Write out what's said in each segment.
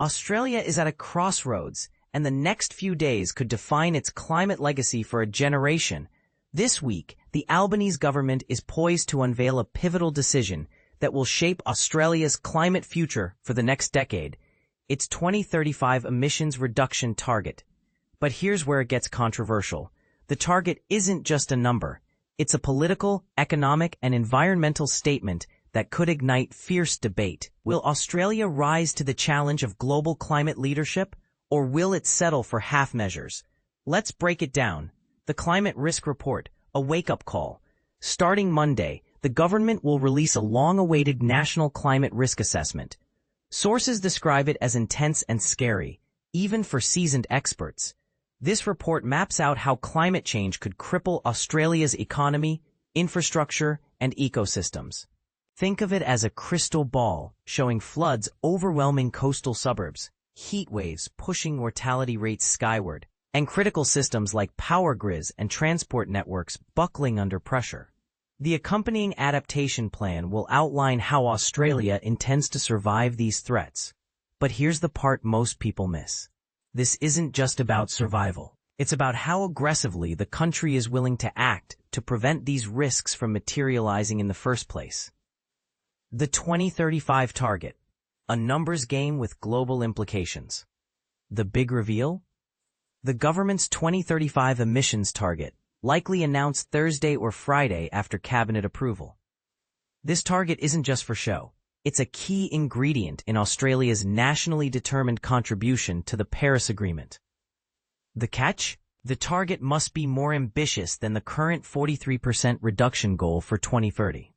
Australia is at a crossroads, and the next few days could define its climate legacy for a generation. This week, the Albanese government is poised to unveil a pivotal decision that will shape Australia's climate future for the next decade, its 2035 emissions reduction target. But here's where it gets controversial. The target isn't just a number. It's a political, economic, and environmental statement that could ignite fierce debate. Will Australia rise to the challenge of global climate leadership, or will it settle for half measures? Let's break it down. The Climate Risk Report, a wake-up call. Starting Monday, the government will release a long-awaited national climate risk assessment. Sources describe it as intense and scary, even for seasoned experts. This report maps out how climate change could cripple Australia's economy, infrastructure, and ecosystems. Think of it as a crystal ball showing floods overwhelming coastal suburbs, heat waves pushing mortality rates skyward, and critical systems like power grids and transport networks buckling under pressure. The accompanying adaptation plan will outline how Australia intends to survive these threats. But here's the part most people miss. This isn't just about survival. It's about how aggressively the country is willing to act to prevent these risks from materializing in the first place. The 2035 target, a numbers game with global implications. The big reveal? The government's 2035 emissions target, likely announced Thursday or Friday after cabinet approval. This target isn't just for show. It's a key ingredient in Australia's nationally determined contribution to the Paris Agreement. The catch? The target must be more ambitious than the current 43% reduction goal for 2030.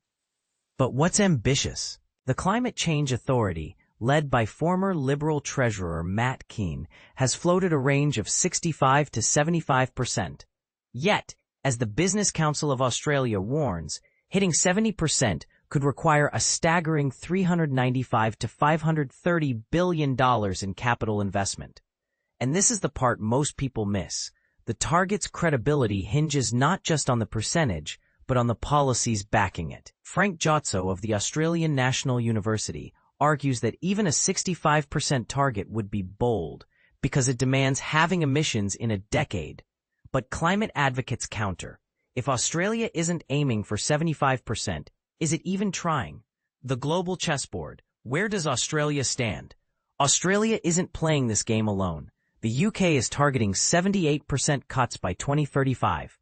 But what's ambitious? The Climate Change Authority, led by former Liberal Treasurer Matt Kean, has floated a range of 65 to 75%. Yet, as the Business Council of Australia warns, hitting 70% could require a staggering $395 to $530 billion in capital investment. And this is the part most people miss. The target's credibility hinges not just on the percentage, but on the policies backing it. Frank Jotzo of the Australian National University argues that even a 65% target would be bold because it demands halving emissions in a decade. But climate advocates counter. If Australia isn't aiming for 75%, is it even trying? The global chessboard. Where does Australia stand? Australia isn't playing this game alone. The UK is targeting 78% cuts by 2035.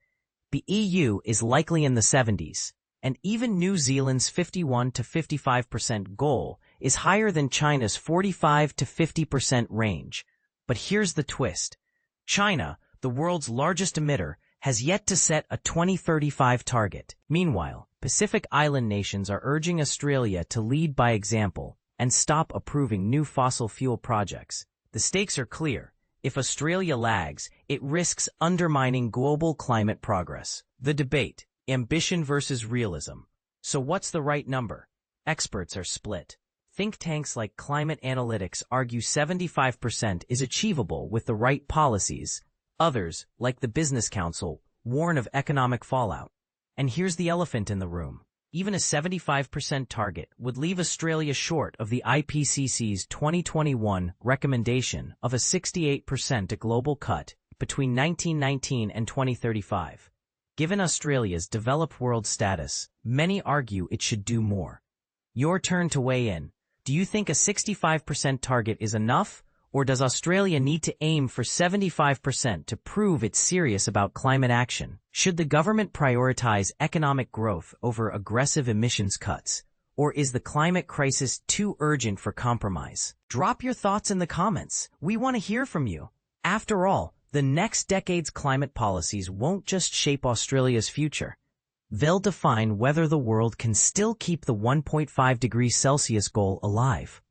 The EU is likely in the 70s, and even New Zealand's 51 to 55% goal is higher than China's 45 to 50% range. But here's the twist. China, the world's largest emitter, has yet to set a 2035 target. Meanwhile, Pacific Island nations are urging Australia to lead by example and stop approving new fossil fuel projects. The stakes are clear. If Australia lags, it risks undermining global climate progress. The debate, ambition versus realism. So what's the right number? Experts are split. Think tanks like Climate Analytics argue 75% is achievable with the right policies. Others, like the Business Council, warn of economic fallout. And here's the elephant in the room. Even a 75% target would leave Australia short of the IPCC's 2021 recommendation of a 68% global cut between 1919 and 2035. Given Australia's developed world status, many argue it should do more. Your turn to weigh in. Do you think a 65% target is enough, or does Australia need to aim for 75% to prove it's serious about climate action? Should the government prioritize economic growth over aggressive emissions cuts, or is the climate crisis too urgent for compromise? Drop your thoughts in the comments. We want to hear from you. After all, the next decade's climate policies won't just shape Australia's future. They'll define whether the world can still keep the 1.5 degrees Celsius goal alive.